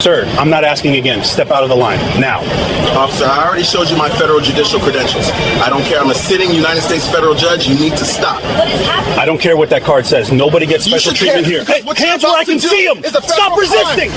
Sir, I'm not asking again. Step out of the line now. Officer, I already showed you my federal judicial credentials. I don't care. I'm a sitting United States federal judge. You need to stop. What is happening? I don't care what that card says. Nobody gets special treatment here. Hands where I can see them. Stop resisting.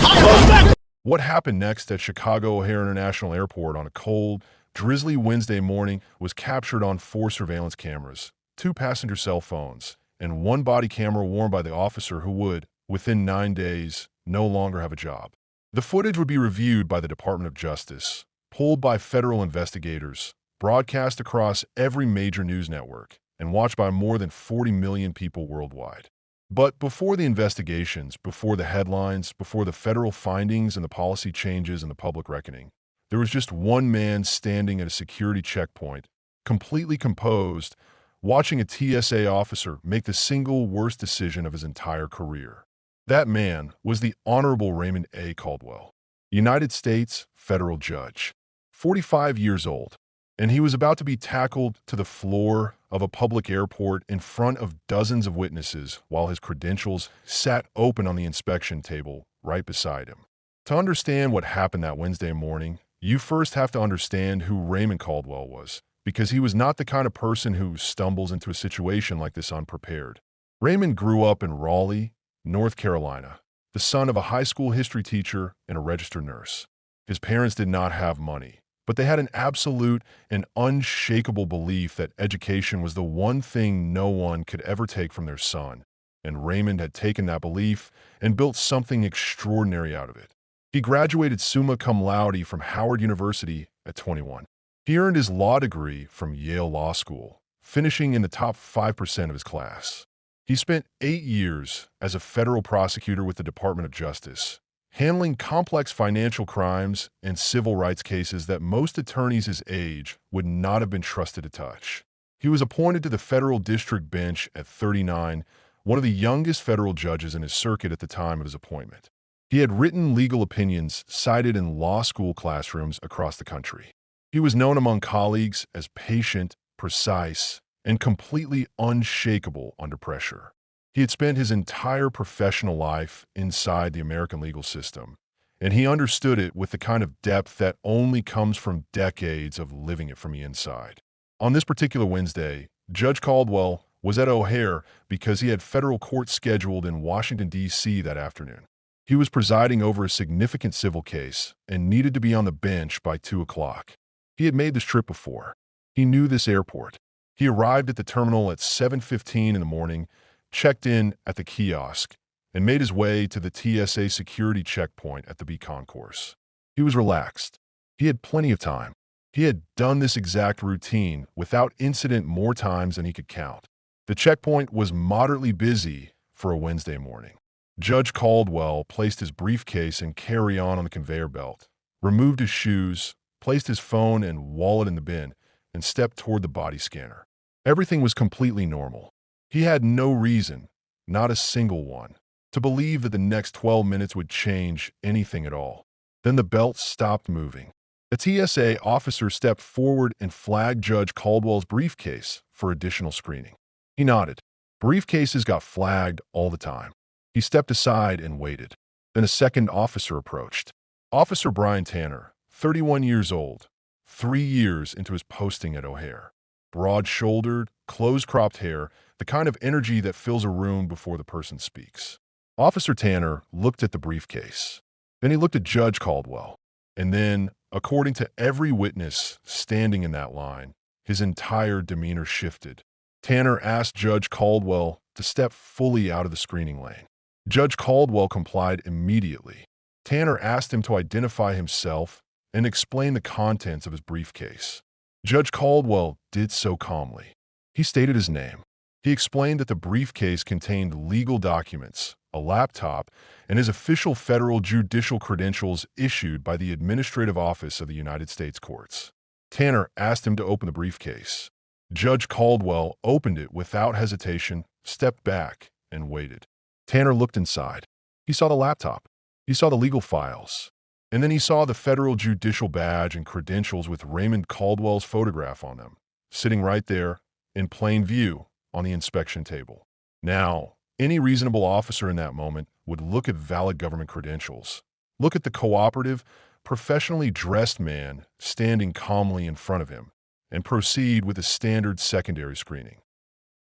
What happened next at Chicago O'Hare International Airport on a cold, drizzly Wednesday morning was captured on 4 surveillance cameras, 2 passenger cell phones, and 1 body camera worn by the officer who would, within 9 days, no longer have a job. The footage would be reviewed by the Department of Justice, pulled by federal investigators, broadcast across every major news network, and watched by more than 40 million people worldwide. But before the investigations, before the headlines, before the federal findings and the policy changes and the public reckoning, there was just one man standing at a security checkpoint, completely composed, watching a TSA officer make the single worst decision of his entire career. That man was the Honorable Raymond A. Caldwell, United States federal judge, 45 years old, and he was about to be tackled to the floor of a public airport in front of dozens of witnesses while his credentials sat open on the inspection table right beside him. To understand what happened that Wednesday morning, you first have to understand who Raymond Caldwell was, because he was not the kind of person who stumbles into a situation like this unprepared. Raymond grew up in Raleigh, North Carolina, the son of a high school history teacher and a registered nurse. His parents did not have money, but they had an absolute and unshakable belief that education was the one thing no one could ever take from their son, and Raymond had taken that belief and built something extraordinary out of it. He graduated summa cum laude from Howard University at 21. He earned his law degree from Yale Law School, finishing in the top 5% of his class. He spent 8 years as a federal prosecutor with the Department of Justice, handling complex financial crimes and civil rights cases that most attorneys his age would not have been trusted to touch. He was appointed to the federal district bench at 39, one of the youngest federal judges in his circuit at the time of his appointment. He had written legal opinions cited in law school classrooms across the country. He was known among colleagues as patient, precise, and completely unshakable under pressure. He had spent his entire professional life inside the American legal system, and he understood it with the kind of depth that only comes from decades of living it from the inside. On this particular Wednesday, Judge Caldwell was at O'Hare because he had federal court scheduled in Washington, D.C. that afternoon. He was presiding over a significant civil case and needed to be on the bench by 2 o'clock. He had made this trip before. He knew this airport. He arrived at the terminal at 7:15 in the morning, checked in at the kiosk, and made his way to the TSA security checkpoint at the B concourse. He was relaxed. He had plenty of time. He had done this exact routine without incident more times than he could count. The checkpoint was moderately busy for a Wednesday morning. Judge Caldwell placed his briefcase and carry-on the conveyor belt, removed his shoes, placed his phone and wallet in the bin, and stepped toward the body scanner. Everything was completely normal. He had no reason, not a single one, to believe that the next 12 minutes would change anything at all. Then the belt stopped moving. The TSA officer stepped forward and flagged Judge Caldwell's briefcase for additional screening. He nodded. Briefcases got flagged all the time. He stepped aside and waited. Then a second officer approached. Officer Brian Tanner, 31 years old, 3 years into his posting at O'Hare. Broad-shouldered, close-cropped hair, the kind of energy that fills a room before the person speaks. Officer Tanner looked at the briefcase. Then he looked at Judge Caldwell. And then, according to every witness standing in that line, his entire demeanor shifted. Tanner asked Judge Caldwell to step fully out of the screening lane. Judge Caldwell complied immediately. Tanner asked him to identify himself and explain the contents of his briefcase. Judge Caldwell did so calmly. He stated his name. He explained that the briefcase contained legal documents, a laptop, and his official federal judicial credentials issued by the Administrative Office of the United States Courts. Tanner asked him to open the briefcase. Judge Caldwell opened it without hesitation, stepped back, and waited. Tanner looked inside. He saw the laptop. He saw the legal files. And then he saw the federal judicial badge and credentials with Raymond Caldwell's photograph on them, sitting right there, in plain view, on the inspection table. Now, any reasonable officer in that moment would look at valid government credentials, Look at the cooperative, professionally dressed man standing calmly in front of him, and proceed with a standard secondary screening.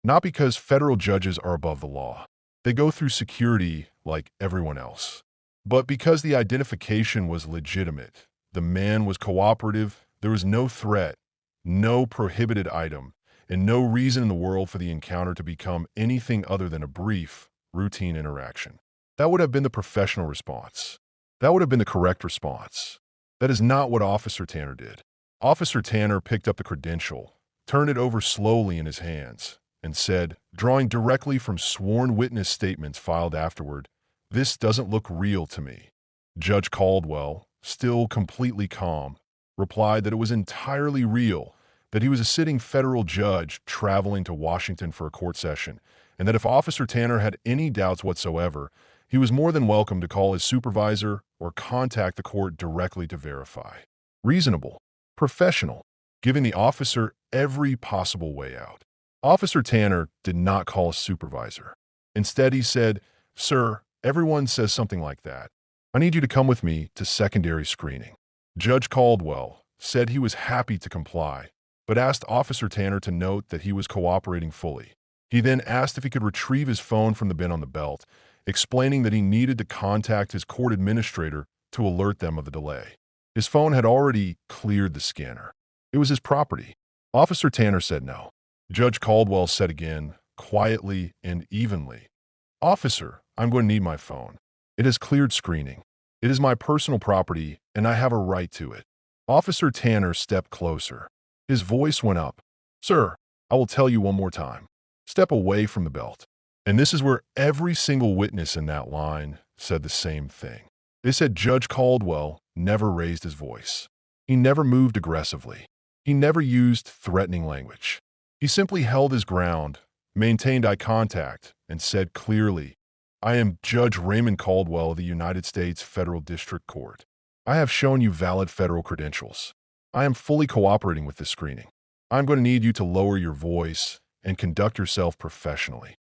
Not because federal judges are above the law. They go through security like everyone else. But because the identification was legitimate, the man was cooperative, there was no threat, no prohibited item, and no reason in the world for the encounter to become anything other than a brief, routine interaction. That would have been the professional response. That would have been the correct response. That is not what Officer Tanner did. Officer Tanner picked up the credential, turned it over slowly in his hands, and said, drawing directly from sworn witness statements filed afterward, "This doesn't look real to me." Judge Caldwell, still completely calm, replied that it was entirely real, that he was a sitting federal judge traveling to Washington for a court session, and that if Officer Tanner had any doubts whatsoever, he was more than welcome to call his supervisor or contact the court directly to verify. Reasonable, professional, giving the officer every possible way out. Officer Tanner did not call a supervisor. Instead, he said, "Sir, everyone says something like that. I need you to come with me to secondary screening." Judge Caldwell said he was happy to comply, but asked Officer Tanner to note that he was cooperating fully. He then asked if he could retrieve his phone from the bin on the belt, explaining that he needed to contact his court administrator to alert them of the delay. His phone had already cleared the scanner. It was his property. Officer Tanner said no. Judge Caldwell said again, quietly and evenly, "Officer, I'm going to need my phone. It has cleared screening. It is my personal property, and I have a right to it." Officer Tanner stepped closer. His voice went up. "Sir, I will tell you one more time. Step away from the belt." And this is where every single witness in that line said the same thing. They said Judge Caldwell never raised his voice. He never moved aggressively. He never used threatening language. He simply held his ground, maintained eye contact, and said clearly, "I am Judge Raymond Caldwell of the United States Federal District Court. I have shown you valid federal credentials. I am fully cooperating with this screening. I'm going to need you to lower your voice and conduct yourself professionally."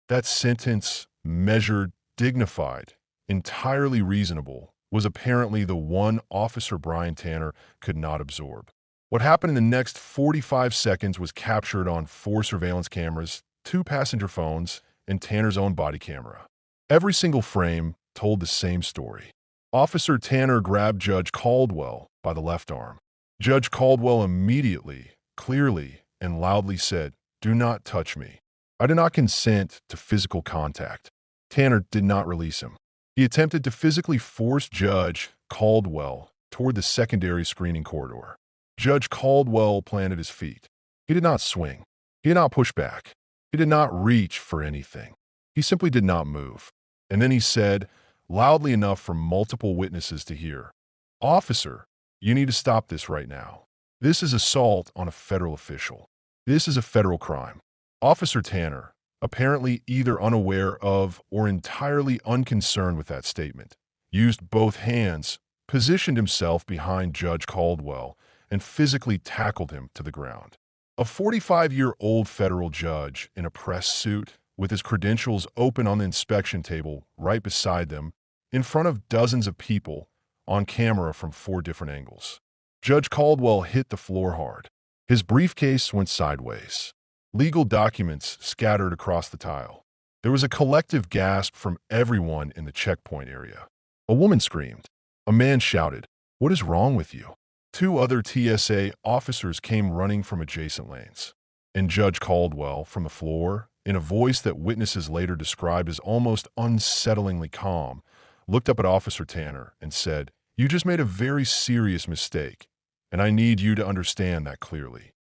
That sentence, measured, dignified, entirely reasonable, was apparently the one Officer Brian Tanner could not absorb. What happened in the next 45 seconds was captured on 4 surveillance cameras, 2 passenger phones, and Tanner's own body camera. Every single frame told the same story. Officer Tanner grabbed Judge Caldwell by the left arm. Judge Caldwell immediately, clearly, and loudly said, "Do not touch me. I do not consent to physical contact." Tanner did not release him. He attempted to physically force Judge Caldwell toward the secondary screening corridor. Judge Caldwell planted his feet. He did not swing. He did not push back. He did not reach for anything. He simply did not move. And then he said, loudly enough for multiple witnesses to hear, "Officer, you need to stop this right now. This is assault on a federal official. This is a federal crime." Officer Tanner, apparently either unaware of or entirely unconcerned with that statement, used both hands, positioned himself behind Judge Caldwell, and physically tackled him to the ground. A 45-year-old federal judge in a press suit, with his credentials open on the inspection table right beside them, in front of dozens of people, on camera from 4 different angles. Judge Caldwell hit the floor hard. His briefcase went sideways. Legal documents scattered across the tile. There was a collective gasp from everyone in the checkpoint area. A woman screamed. A man shouted, "What is wrong with you?" 2 other TSA officers came running from adjacent lanes. And Judge Caldwell, from the floor, in a voice that witnesses later described as almost unsettlingly calm, looked up at Officer Tanner and said, "You just made a very serious mistake, and I need you to understand that clearly."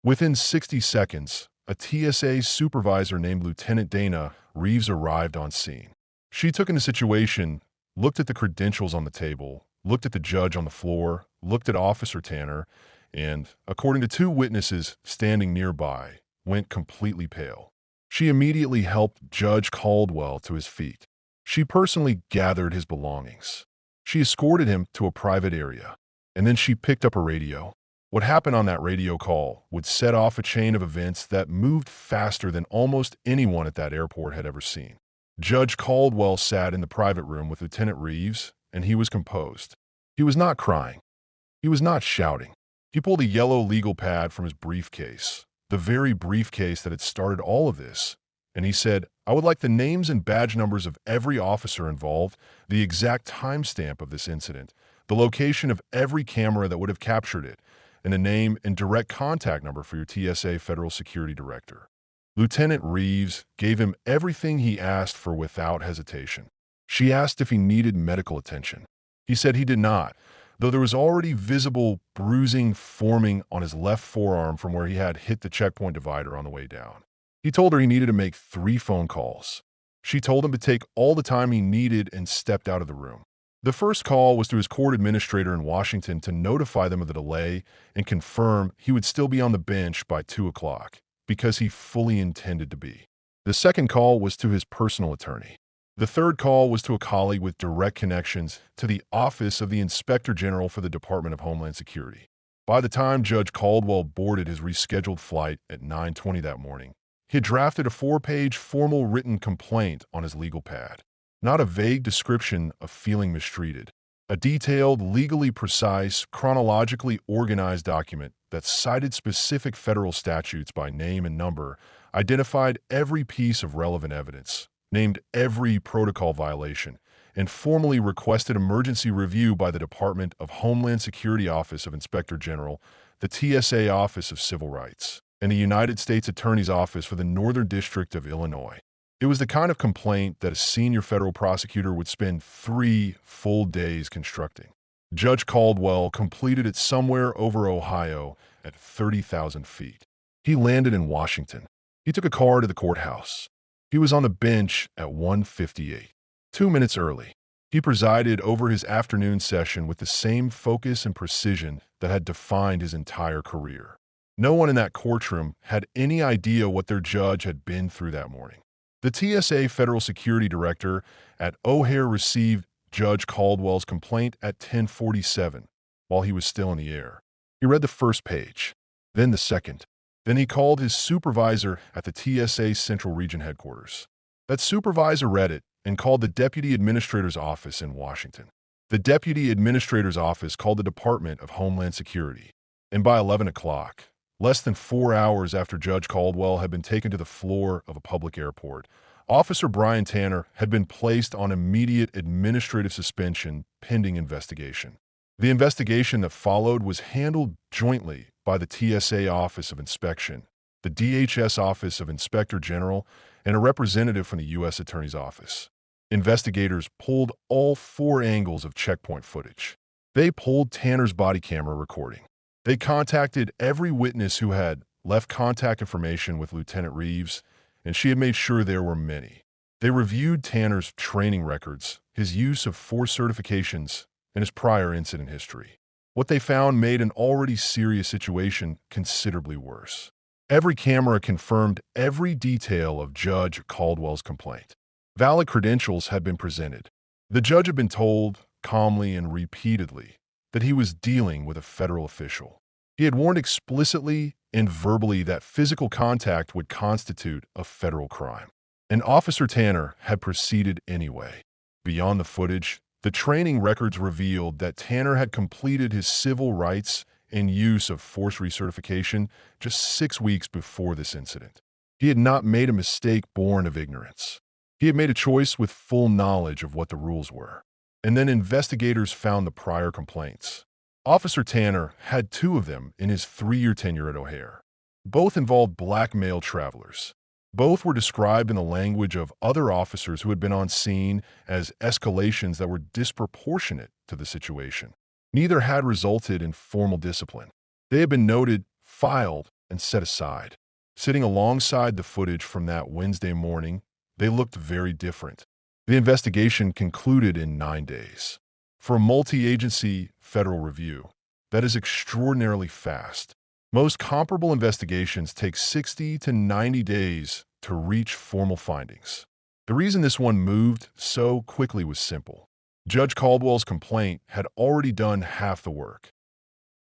Within 60 seconds, a TSA supervisor named Lieutenant Dana Reeves arrived on scene. She took in the situation, looked at the credentials on the table, looked at the judge on the floor, looked at Officer Tanner, and, according to 2 witnesses standing nearby, went completely pale. She immediately helped Judge Caldwell to his feet. She personally gathered his belongings. She escorted him to a private area, and then she picked up a radio. What happened on that radio call would set off a chain of events that moved faster than almost anyone at that airport had ever seen. Judge Caldwell sat in the private room with Lieutenant Reeves and he was composed. He was not crying. He was not shouting. He pulled a yellow legal pad from his briefcase, the very briefcase that had started all of this, and he said, "I would like the names and badge numbers of every officer involved, the exact timestamp of this incident, the location of every camera that would have captured it, and a name and direct contact number for your TSA Federal Security Director." Lieutenant Reeves gave him everything he asked for without hesitation. She asked if he needed medical attention. He said he did not, though there was already visible bruising forming on his left forearm from where he had hit the checkpoint divider on the way down. He told her he needed to make 3 phone calls. She told him to take all the time he needed and stepped out of the room. The first call was to his court administrator in Washington to notify them of the delay and confirm he would still be on the bench by 2 o'clock, because he fully intended to be. The second call was to his personal attorney. The third call was to a colleague with direct connections to the Office of the Inspector General for the Department of Homeland Security. By the time Judge Caldwell boarded his rescheduled flight at 9:20 that morning, he had drafted a 4-page formal written complaint on his legal pad. Not a vague description of feeling mistreated. A detailed, legally precise, chronologically organized document that cited specific federal statutes by name and number, identified every piece of relevant evidence, named every protocol violation, and formally requested emergency review by the Department of Homeland Security Office of Inspector General, the TSA Office of Civil Rights, and the United States Attorney's Office for the Northern District of Illinois. It was the kind of complaint that a senior federal prosecutor would spend 3 full days constructing. Judge Caldwell completed it somewhere over Ohio at 30,000 feet. He landed in Washington. He took a car to the courthouse. He was on the bench at 1:58. 2 minutes early. He presided over his afternoon session with the same focus and precision that had defined his entire career. No one in that courtroom had any idea what their judge had been through that morning. The TSA Federal Security Director at O'Hare received Judge Caldwell's complaint at 10:47 while he was still in the air. He read the first page, then the second. Then he called his supervisor at the TSA Central Region headquarters. That supervisor read it and called the Deputy Administrator's office in Washington. The Deputy Administrator's office called the Department of Homeland Security. And by 11 o'clock, less than 4 hours after Judge Caldwell had been taken to the floor of a public airport, Officer Brian Tanner had been placed on immediate administrative suspension pending investigation. The investigation that followed was handled jointly by the TSA Office of Inspection, the DHS Office of Inspector General, and a representative from the U.S. Attorney's Office. Investigators pulled all 4 angles of checkpoint footage. They pulled Tanner's body camera recording. They contacted every witness who had left contact information with Lieutenant Reeves, and she had made sure there were many. They reviewed Tanner's training records, his use of 4 certifications, and his prior incident history. What they found made an already serious situation considerably worse. Every camera confirmed every detail of Judge Caldwell's complaint. Valid credentials had been presented. The judge had been told, calmly and repeatedly, that he was dealing with a federal official. He had warned explicitly and verbally that physical contact would constitute a federal crime. And Officer Tanner had proceeded anyway. Beyond the footage, the training records revealed that Tanner had completed his civil rights and use of force recertification just 6 weeks before this incident. He had not made a mistake born of ignorance. He had made a choice with full knowledge of what the rules were. And then investigators found the prior complaints. Officer Tanner had 2 of them in his 3-year tenure at O'Hare. Both involved black male travelers. Both were described in the language of other officers who had been on scene as escalations that were disproportionate to the situation. Neither had resulted in formal discipline. They had been noted, filed, and set aside. Sitting alongside the footage from that Wednesday morning, they looked very different. The investigation concluded in 9 days. For a multi-agency federal review, that is extraordinarily fast. Most comparable investigations take 60 to 90 days to reach formal findings. The reason this one moved so quickly was simple. Judge Caldwell's complaint had already done half the work.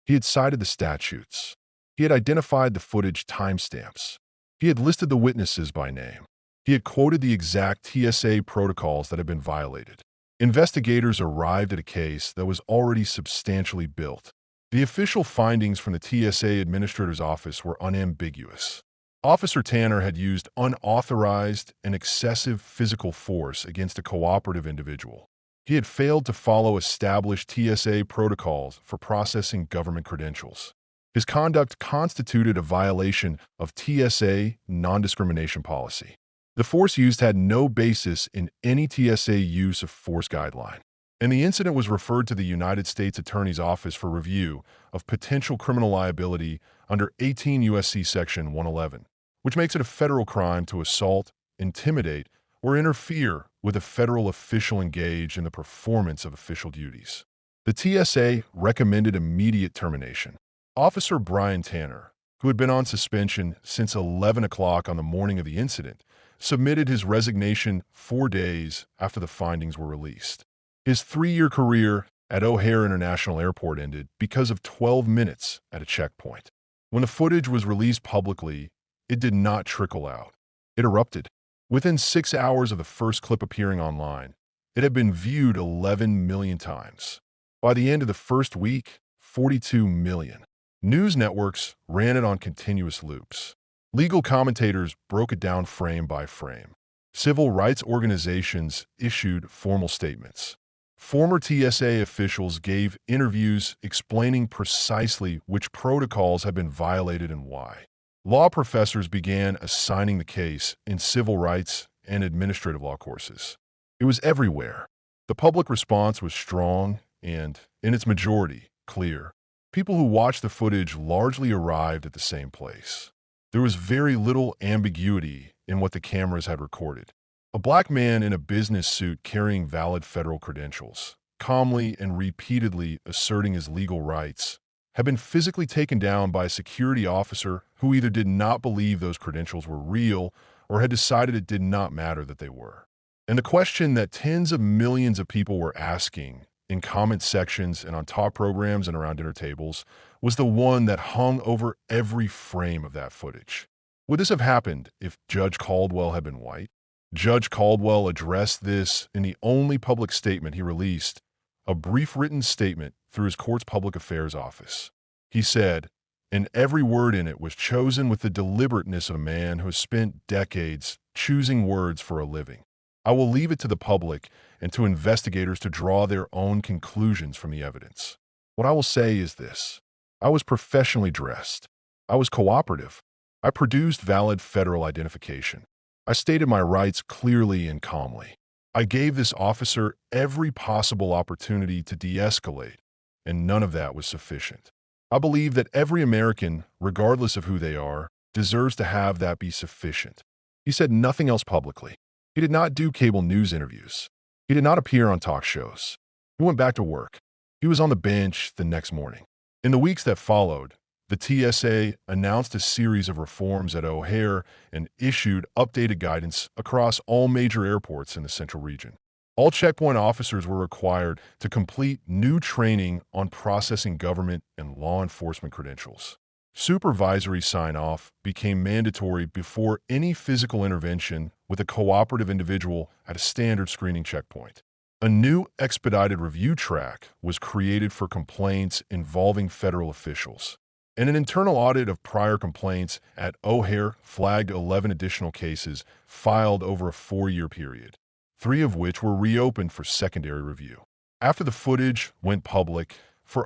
He had cited the statutes. He had identified the footage timestamps. He had listed the witnesses by name. He had quoted the exact TSA protocols that had been violated. Investigators arrived at a case that was already substantially built. The official findings from the TSA Administrator's Office were unambiguous. Officer Tanner had used unauthorized and excessive physical force against a cooperative individual. He had failed to follow established TSA protocols for processing government credentials. His conduct constituted a violation of TSA non-discrimination policy. The force used had no basis in any TSA use of force guideline, and the incident was referred to the United States Attorney's Office for review of potential criminal liability under 18 U.S.C. Section 111, which makes it a federal crime to assault, intimidate, or interfere with a federal official engaged in the performance of official duties. The TSA recommended immediate termination. Officer Brian Tanner, who had been on suspension since 11 o'clock on the morning of the incident, submitted his resignation 4 days after the findings were released. His 3-year career at O'Hare International Airport ended because of 12 minutes at a checkpoint. When the footage was released publicly, it did not trickle out. It erupted. Within 6 hours of the first clip appearing online, it had been viewed 11 million times. By the end of the first week, 42 million. News networks ran it on continuous loops. Legal commentators broke it down frame by frame. Civil rights organizations issued formal statements. Former TSA officials gave interviews explaining precisely which protocols had been violated and why. Law professors began assigning the case in civil rights and administrative law courses. It was everywhere. The public response was strong and, in its majority, clear. People who watched the footage largely arrived at the same place. There was very little ambiguity in what the cameras had recorded. A black man in a business suit carrying valid federal credentials, calmly and repeatedly asserting his legal rights, had been physically taken down by a security officer who either did not believe those credentials were real or had decided it did not matter that they were. And the question that tens of millions of people were asking in comment sections and on talk programs and around dinner tables was the one that hung over every frame of that footage. Would this have happened if Judge Caldwell had been white? Judge Caldwell addressed this in the only public statement he released, a brief written statement through his court's public affairs office. He said, and every word in it was chosen with the deliberateness of a man who has spent decades choosing words for a living. I will leave it to the public and to investigators to draw their own conclusions from the evidence. What I will say is this. I was professionally dressed. I was cooperative. I produced valid federal identification. I stated my rights clearly and calmly. I gave this officer every possible opportunity to de-escalate, and none of that was sufficient. I believe that every American, regardless of who they are, deserves to have that be sufficient. He said nothing else publicly. He did not do cable news interviews. He did not appear on talk shows. He went back to work. He was on the bench the next morning. In the weeks that followed, the TSA announced a series of reforms at O'Hare and issued updated guidance across all major airports in the central region. All checkpoint officers were required to complete new training on processing government and law enforcement credentials. Supervisory sign-off became mandatory before any physical intervention with a cooperative individual at a standard screening checkpoint. A new expedited review track was created for complaints involving federal officials, and an internal audit of prior complaints at O'Hare flagged 11 additional cases filed over a 4-year period, 3 of which were reopened for secondary review. After the footage went public,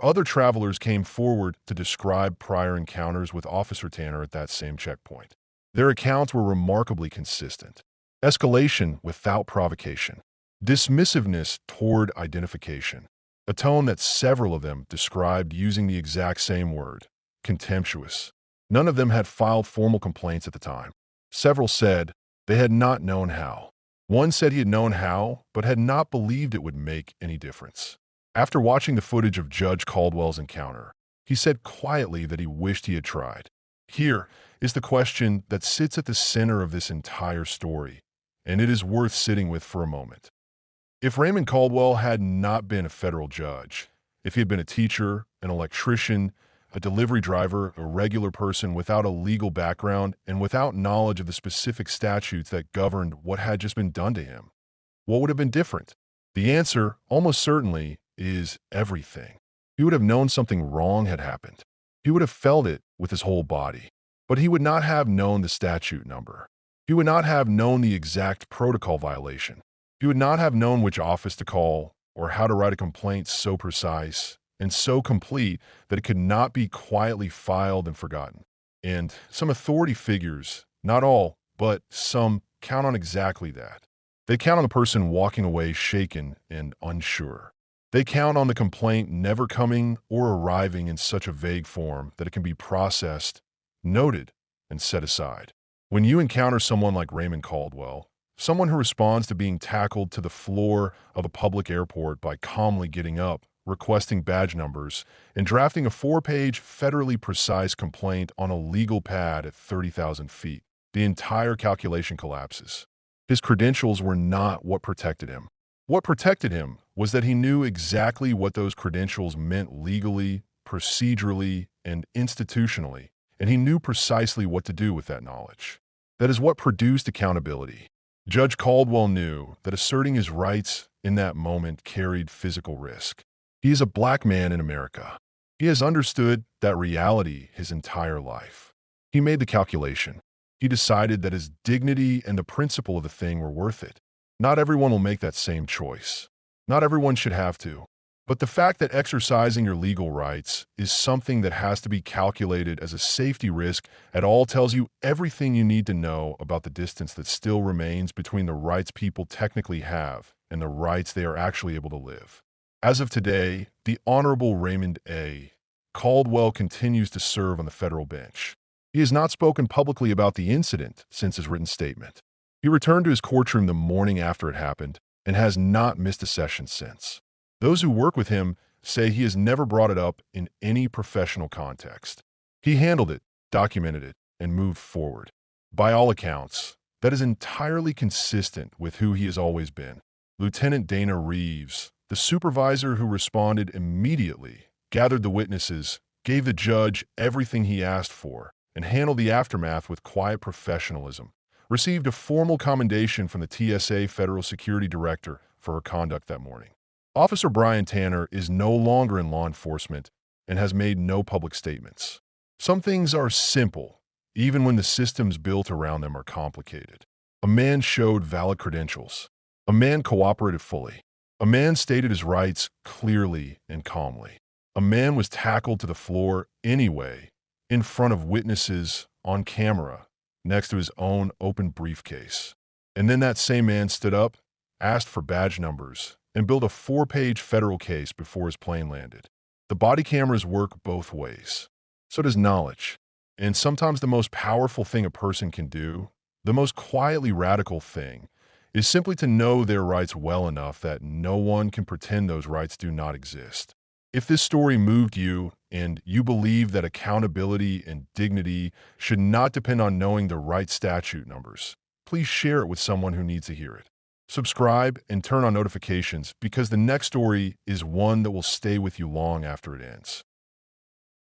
other travelers came forward to describe prior encounters with Officer Tanner at that same checkpoint. Their accounts were remarkably consistent. Escalation without provocation. Dismissiveness toward identification. A tone that several of them described using the exact same word. Contemptuous. None of them had filed formal complaints at the time. Several said they had not known how. One said he had known how, but had not believed it would make any difference. After watching the footage of Judge Caldwell's encounter, he said quietly that he wished he had tried. Here is the question that sits at the center of this entire story, and it is worth sitting with for a moment. If Raymond Caldwell had not been a federal judge, if he had been a teacher, an electrician, a delivery driver, a regular person without a legal background and without knowledge of the specific statutes that governed what had just been done to him, what would have been different? The answer, almost certainly, is everything. He would have known something wrong had happened. He would have felt it with his whole body. But he would not have known the statute number. He would not have known the exact protocol violation. He would not have known which office to call or how to write a complaint so precise and so complete that it could not be quietly filed and forgotten. And some authority figures, not all, but some, count on exactly that. They count on the person walking away shaken and unsure. They count on the complaint never coming or arriving in such a vague form that it can be processed, noted, and set aside. When you encounter someone like Raymond Caldwell, someone who responds to being tackled to the floor of a public airport by calmly getting up, requesting badge numbers, and drafting a 4-page, federally precise complaint on a legal pad at 30,000 feet, the entire calculation collapses. His credentials were not what protected him. What protected him was that he knew exactly what those credentials meant legally, procedurally, and institutionally, and he knew precisely what to do with that knowledge. That is what produced accountability. Judge Caldwell knew that asserting his rights in that moment carried physical risk. He is a black man in America. He has understood that reality his entire life. He made the calculation. He decided that his dignity and the principle of the thing were worth it. Not everyone will make that same choice. Not everyone should have to. But the fact that exercising your legal rights is something that has to be calculated as a safety risk at all tells you everything you need to know about the distance that still remains between the rights people technically have and the rights they are actually able to live. As of today, the Honorable Raymond A. Caldwell continues to serve on the federal bench. He has not spoken publicly about the incident since his written statement. He returned to his courtroom the morning after it happened and has not missed a session since. Those who work with him say he has never brought it up in any professional context. He handled it, documented it, and moved forward. By all accounts, that is entirely consistent with who he has always been. Lieutenant Dana Reeves, the supervisor who responded immediately, gathered the witnesses, gave the judge everything he asked for, and handled the aftermath with quiet professionalism, received a formal commendation from the TSA Federal Security Director for her conduct that morning. Officer Brian Tanner is no longer in law enforcement and has made no public statements. Some things are simple, even when the systems built around them are complicated. A man showed valid credentials. A man cooperated fully. A man stated his rights clearly and calmly. A man was tackled to the floor anyway, in front of witnesses, on camera, next to his own open briefcase. And then that same man stood up, asked for badge numbers, and built a 4-page federal case before his plane landed. The body cameras work both ways. So does knowledge. And sometimes the most powerful thing a person can do, the most quietly radical thing, is simply to know their rights well enough that no one can pretend those rights do not exist. If this story moved you and you believe that accountability and dignity should not depend on knowing the right statute numbers, please share it with someone who needs to hear it. Subscribe and turn on notifications because the next story is one that will stay with you long after it ends.